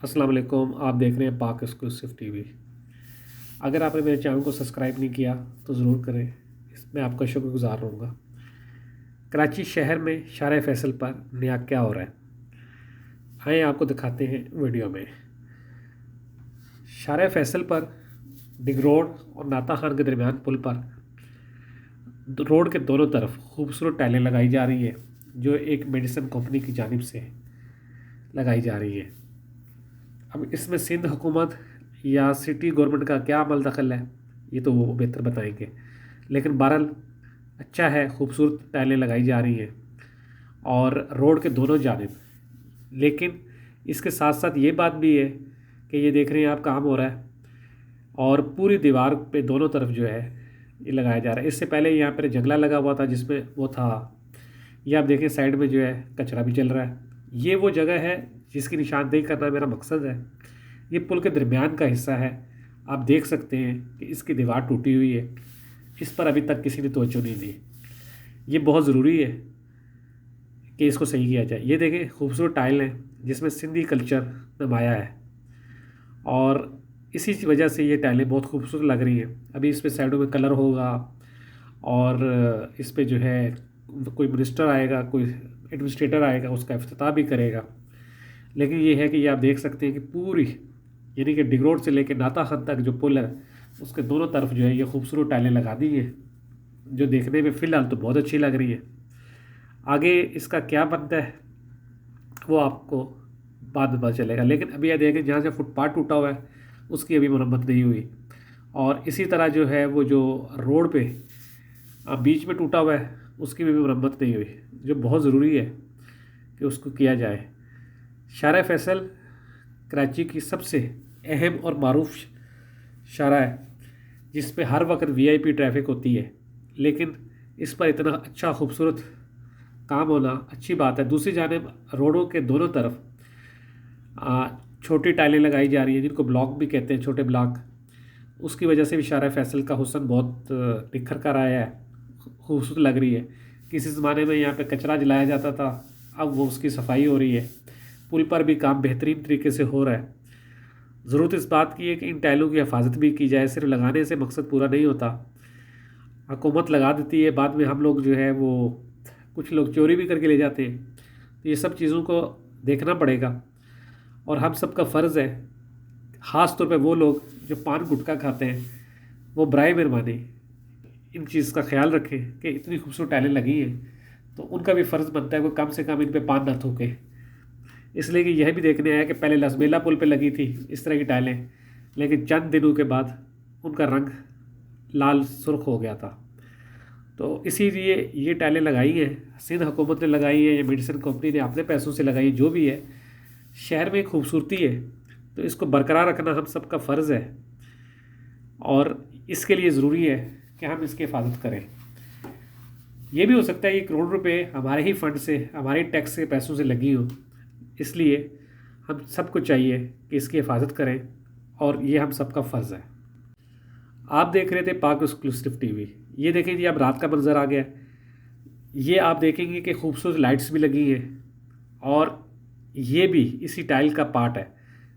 अस्सलाम वालेकुम। आप देख रहे हैं पाक एक्सक्लूसिव टीवी। अगर आपने मेरे चैनल को सब्सक्राइब नहीं किया तो ज़रूर करें, इसमें आपका शुक्रगुजार रहूँगा। कराची शहर में शार फैसल पर नया क्या हो रहा है, आए आपको दिखाते हैं वीडियो में। शार फैसल पर डिग रोड और नाता खान के दरमियान पुल पर रोड के दोनों तरफ खूबसूरत टाइलें लगाई जा रही हैं, जो एक मेडिसिन कंपनी की जानिब से लगाई जा रही है। अब इसमें सिंध हुकूमत या सिटी गवर्नमेंट का क्या अमल दखल है, ये तो वो बेहतर बताएंगे। लेकिन बहरहाल अच्छा है, खूबसूरत टाइलें लगाई जा रही हैं और रोड के दोनों जानिब। लेकिन इसके साथ साथ ये बात भी है कि ये देख रहे हैं आप, काम हो रहा है और पूरी दीवार पे दोनों तरफ जो है ये लगाया जा रहा है। इससे पहले यहाँ पर जंगला लगा हुआ था जिसमें वो था, ये आप देखें साइड में जो है कचरा भी चल रहा है। ये वो जगह है जिसकी निशानदेही करना मेरा मकसद है। ये पुल के दरमियान का हिस्सा है। आप देख सकते हैं कि इसकी दीवार टूटी हुई है, इस पर अभी तक किसी ने तवज्जो नहीं दी। ये बहुत ज़रूरी है कि इसको सही किया जाए। ये देखें खूबसूरत टाइल है जिसमें सिंधी कल्चर नुमाया है और इसी वजह से ये टाइलें बहुत खूबसूरत लग रही हैं। अभी इस पर साइडों में कलर होगा और इस पर जो है कोई मिनिस्टर आएगा, कोई एडमिनिस्ट्रेटर आएगा, उसका इफ्तिताह भी करेगा। लेकिन ये है कि ये आप देख सकते हैं कि पूरी यानी कि डिग रोड से लेकर नाता खान तक जो पुल है उसके दोनों तरफ जो है ये खूबसूरत टाइलें लगा दी हैं, जो देखने में फ़िलहाल तो बहुत अच्छी लग रही है। आगे इसका क्या बनता है वो आपको बाद में पता चलेगा। लेकिन अभी यह देखें जहाँ से फुटपाथ टूटा हुआ है उसकी अभी मरम्मत नहीं हुई, और इसी तरह जो है वो जो रोड पे बीच में टूटा हुआ है उसकी भी मरम्मत नहीं हुई, जो बहुत ज़रूरी है कि उसको किया जाए। शार फैसल कराची की सबसे अहम और मारूफ शारा है जिस पे हर वक्त वीआईपी ट्रैफिक होती है, लेकिन इस पर इतना अच्छा खूबसूरत काम होना अच्छी बात है। दूसरी जानिब रोडों के दोनों तरफ छोटी टाइलें लगाई जा रही हैं जिनको ब्लॉक भी कहते हैं, छोटे ब्लॉक। उसकी वजह से भी शार फैसल का हुस्न बहुत निखर कर आया है, खूबसूरत लग रही है। किसी ज़माने में यहाँ पे कचरा जलाया जाता था, अब वो उसकी सफाई हो रही है। पुल पर भी काम बेहतरीन तरीके से हो रहा है। ज़रूरत इस बात की है कि इन टाइलों की हिफाजत भी की जाए। सिर्फ लगाने से मकसद पूरा नहीं होता। हुकूमत लगा देती है, बाद में हम लोग जो है वो कुछ लोग चोरी भी करके ले जाते हैं। तो ये सब चीज़ों को देखना पड़ेगा और हम सब का फ़र्ज़ है, ख़ास तौर पे वो लोग जो पान गुटखा खाते हैं, वो बराए मेहरबानी इन चीज़ का ख्याल रखें कि इतनी खूबसूरत टाइलें लगी हैं तो उनका भी फ़र्ज़ बनता है कि कम से कम इन पे पान ना थूके। इसलिए कि यह भी देखने आया कि पहले लसबेला पुल पे लगी थी इस तरह की टाइलें, लेकिन चंद दिनों के बाद उनका रंग लाल सुर्ख हो गया था। तो इसीलिए ये टाइलें लगाई हैं, सिंध हुकूमत ने लगाई है, या मेडिसिन कंपनी ने अपने पैसों से लगाई, जो भी है। शहर में खूबसूरती है तो इसको बरकरार रखना हम सब का फ़र्ज़ है और इसके लिए ज़रूरी है कि हम इसकी हिफाजत करें। ये भी हो सकता है कि करोड़ रुपए हमारे ही फ़ंड से, हमारे टैक्स के पैसों से लगी हो, इसलिए हम सबको चाहिए कि इसकी हिफाजत करें और ये हम सबका फ़र्ज़ है। आप देख रहे थे पाक एक्सक्लूसिव टीवी। ये देखें जी, अब रात का मंज़र आ गया। ये आप देखेंगे कि खूबसूरत लाइट्स भी लगी हैं और ये भी इसी टाइल का पार्ट है।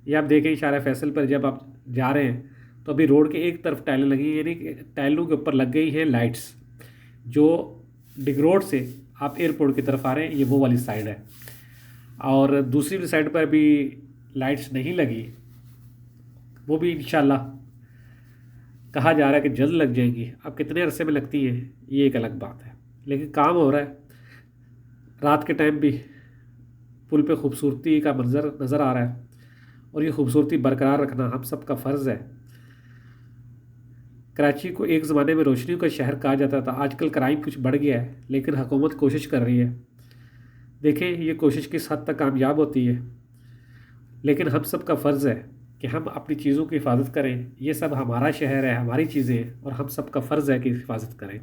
ये आप देखें शार फैसल पर जब आप जा रहे हैं तो अभी रोड के एक तरफ टाइलें लगी हैं, यानी कि टाइलों के ऊपर लग गई हैं लाइट्स। जो डिग रोड से आप एयरपोर्ट की तरफ आ रहे हैं ये वो वाली साइड है, और दूसरी साइड पर भी लाइट्स नहीं लगी, वो भी इंशाल्लाह कहा जा रहा है कि जल्द लग जाएंगी। अब कितने अरसे में लगती हैं ये एक अलग बात है, लेकिन काम हो रहा है। रात के टाइम भी पुल पे खूबसूरती का मंजर नज़र आ रहा है और ये खूबसूरती बरकरार रखना हम सब का फ़र्ज़ है। कराची को एक ज़माने में रोशनियों का शहर कहा जाता था। आजकल क्राइम कुछ बढ़ गया है, लेकिन हुकूमत कोशिश कर रही है। देखें ये कोशिश किस हद तक कामयाब होती है, लेकिन हम सब का फ़र्ज़ है कि हम अपनी चीज़ों की हिफाजत करें। ये सब हमारा शहर है, हमारी चीज़ें हैं और हम सब का फ़र्ज़ है कि हिफाजत करें।